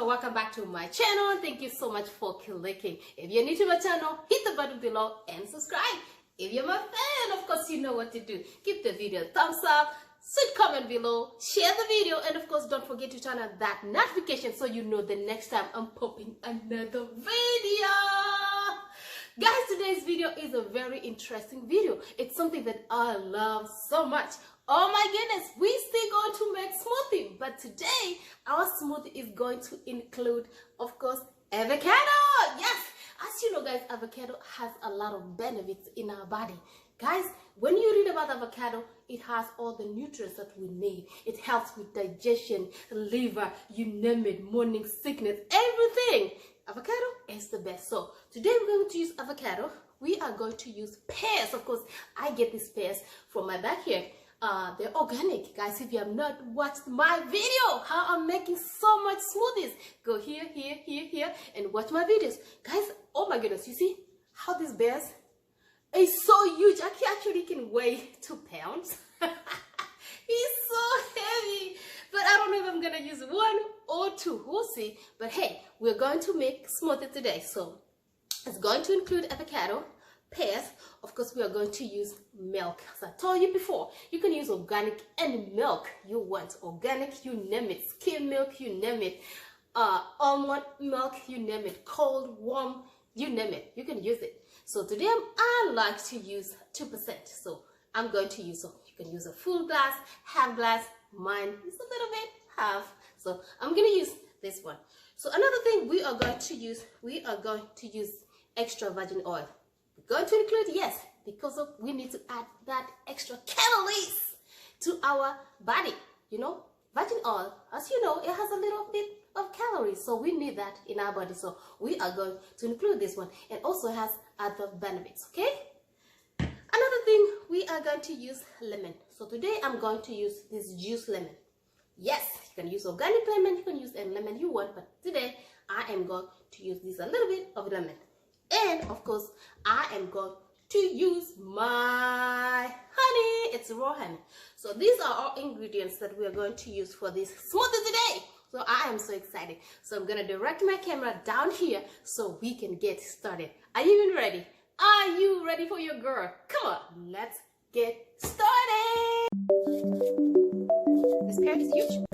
Welcome back to my channel. Thank you so much for clicking. If you're new to my channel, hit the button below and subscribe. If you're my fan, of course you know what to do. Give the video a thumbs up, sweet comment below, share the video, and of course don't forget to turn on that notification so you know the next time I'm popping another video. Guys, today's video is a very interesting video. It's something that I love so much. Oh my goodness, we still going to make smoothie, but today our smoothie is going to include, of course, avocado. Yes, as you know guys, avocado has a lot of benefits in our body. Guys, when you read about avocado, it has all the nutrients that we need. It helps with digestion, liver, you name it, morning sickness, everything. Avocado is the best. So today we're going to use avocado. We are going to use pears. Of course, I get these pears from my backyard. They're organic. Guys, if you have not watched my video how I'm making so much smoothies, go here and watch my videos. Guys, oh my goodness, you see how these bears is so huge. I actually can weigh 2 pounds. He's so heavy, but I don't know if I'm gonna use 1 or 2. We'll see. But hey, we're going to make smoothie today, so it's going to include avocado, pears. Of course, we are going to use milk. As I told you before, you can use organic any milk you want. Organic, you name it. Skim milk, you name it. Almond milk, you name it. Cold, warm, you name it. You can use it. So today I like to use 2%. So I'm going to use, so you can use a full glass, half glass. Mine is a little bit half. So I'm going to use this one. So another thing we are going to use extra virgin oil. Going to include, yes, because we need to add that extra calories to our body. You know, virgin oil, as you know, it has a little bit of calories, so we need that in our body. So we are going to include this one, and also has other benefits. Okay, another thing, we are going to use lemon. So today I'm going to use this juice lemon. Yes, you can use organic lemon, you can use any lemon you want, but today I am going to use this a little bit of lemon. And of course, I am going to use my honey. It's raw honey. So these are all ingredients that we are going to use for this smoothie today. So I am so excited. So I'm going to direct my camera down here so we can get started. Are you even ready? Are you ready for your girl? Come on, let's get started. This pear is huge.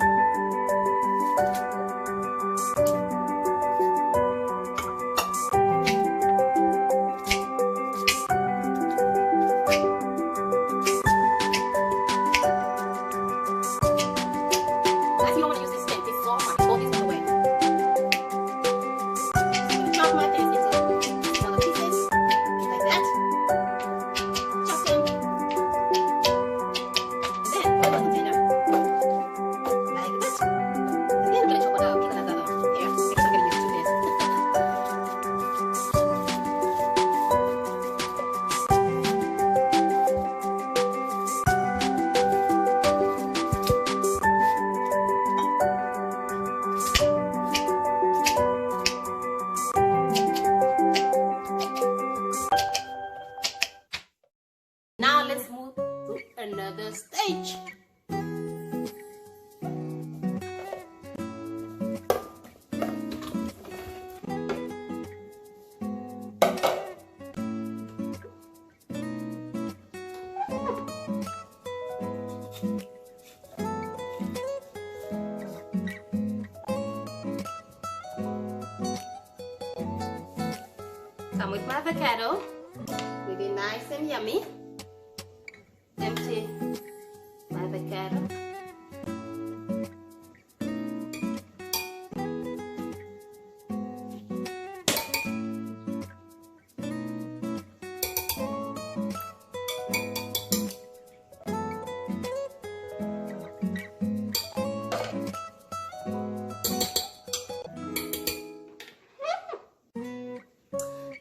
Now let's move to another stage. Come with my avocado. Really nice and yummy. Empty my avocado.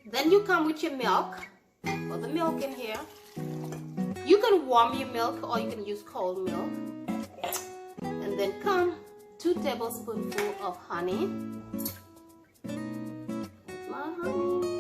Then you come with your milk. Put the milk in here. You can warm your milk or you can use cold milk. And then come 2 tablespoonfuls of honey. Here's my honey.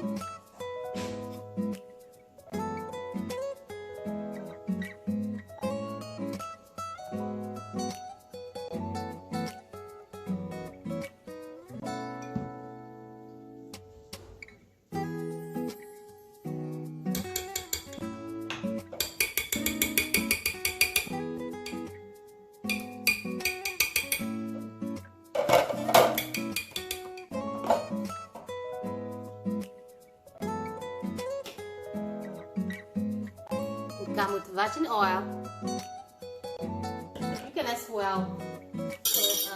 come with virgin oil. You can as well put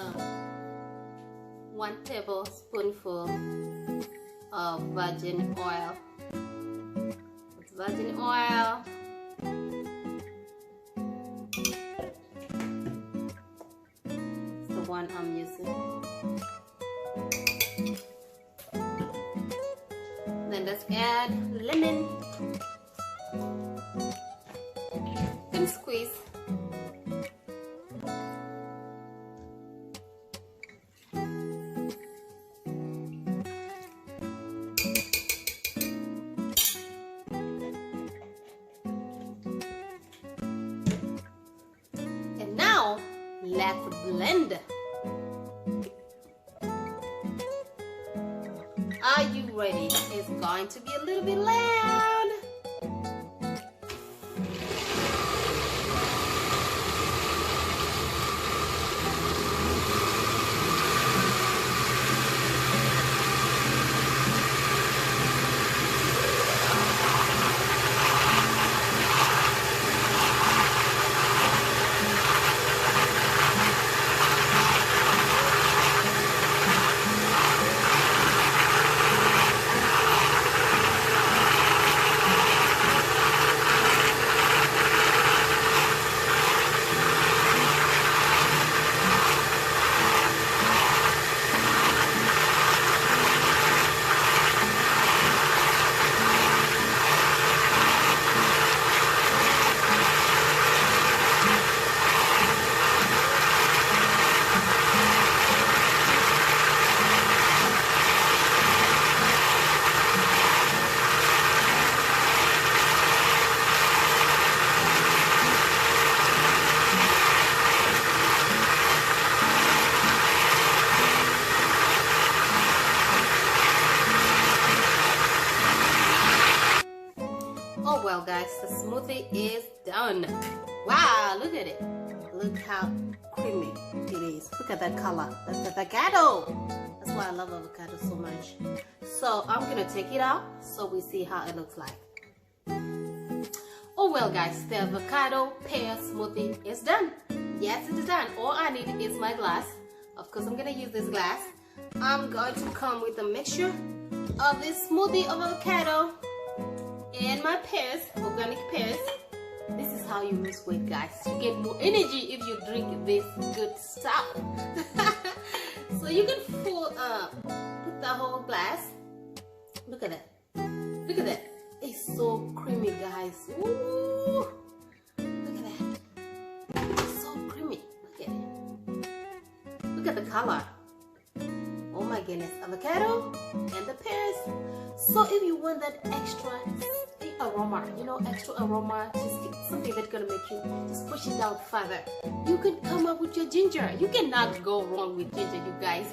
1 tablespoonful of virgin oil. With virgin oil. It's the one I'm using. Then let's add lemon. And squeeze. And now let's blend. Are you ready? It's going to be a little bit loud. Oh well guys, the smoothie is done. Wow, look at it. Look how creamy it is. Look at that color. That's avocado. That's why I love avocado so much. So I'm gonna take it out so we see how it looks like. Oh well guys, the avocado pear smoothie is done. Yes, it is done. All I need is my glass. Of course I'm gonna use this glass. I'm going to come with a mixture of this smoothie of avocado and my pears, organic pears. This is how you lose weight guys. You get more energy if you drink this good stuff. So you can put the whole glass. Look at that. Look at that. It's so creamy guys. Ooh. Look at that. It's so creamy. Look at it. Look at the color. Oh my goodness. Avocado and the pears. So if you want that extra aroma, you know, extra aroma, just something that's gonna make you just push it down further, you can come up with your ginger. You cannot go wrong with ginger, you guys.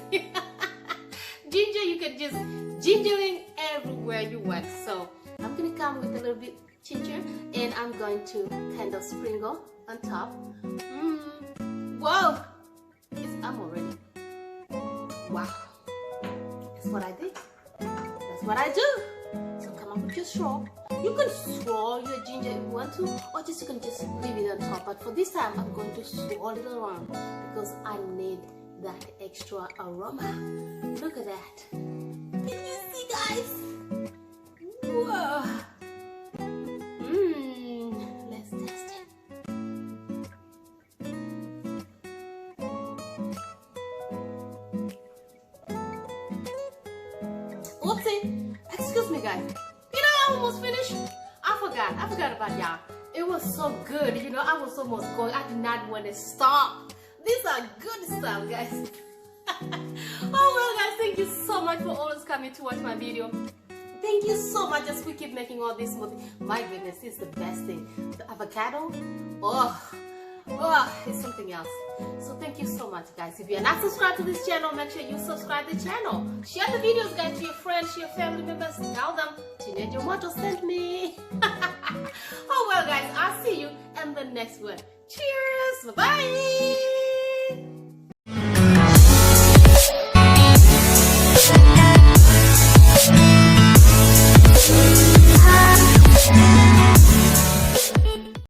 Ginger, you can just gingering everywhere you want. So I'm gonna come with a little bit ginger and I'm going to kind of sprinkle on top. Whoa, I'm already. Wow, that's what I did. That's what I do. So come up with your straw. You can swirl your ginger if you want to, or just you can just leave it on top. But for this time, I'm going to swirl it around because I need that extra aroma. Look at that. Can you see, guys? Whoa. Let's test it. Oopsie. Excuse me, guys. Almost finished. I forgot about y'all. It was so good, you know. I was almost going. I did not want to stop. These are good stuff, guys. Oh well guys, thank you so much for always coming to watch my video. Thank you so much. Just we keep making all this smoothie. My goodness, it's the best thing. The avocado, it's something else. So thank you so much guys. If you're not subscribed to this channel, make sure you subscribe to the channel. Share the videos guys to your friends, to your family members. Tell them Teenager Mojo sent me. Oh well guys, I'll see you in the next one. Cheers. Bye bye.